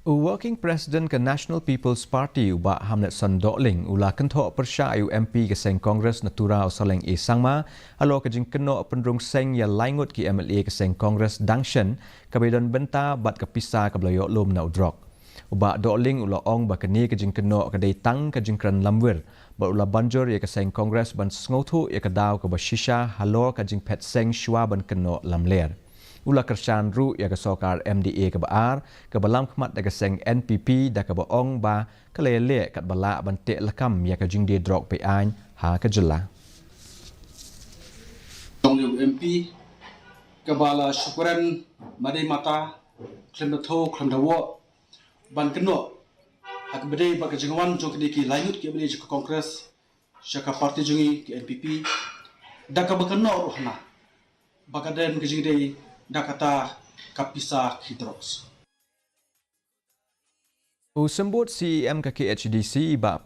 Working President ke National People's Party ubah Hamlet Sandokling ulah Kynthoh persya ayu MP ke Seng Kongres Natura Usaleng Sangma Halor ke Jingkynnoh pendrung Seng ya laingut ki MLA ke Seng Kongres Dangshan kebedan benta bat ke Pisa ke Iohlum na Drok. Ubah Dokling ulah ong bakani ke Jingkynnoh ke Deitang ke Jingkran Lamwir bat ulah banjur ya ke Seng Kongres ban Sngothu ya ke daw ke Bashisha Halor ke Jingpet Seng Shwa ban Kynthoh Lamler. Ulah kersan ru ya ke sokar MDA ke baar ke balam khmat da ke Seng NPP da ke baong ba ke lele kat balak bantik lekam ya ke jingde Drok pe ain ha ke jela. MP ke bala syukuran madai mata klem da tho klem da wo ban Kynthoh hak bedai ba ke jingwan jong ke diki lainut ke bedai ke kongres syaka parti jungi ke NPP da ke Kynthoh rohna bakaden ke jingde da kata Pisa Drok. Usembut CEM ke KHDC ba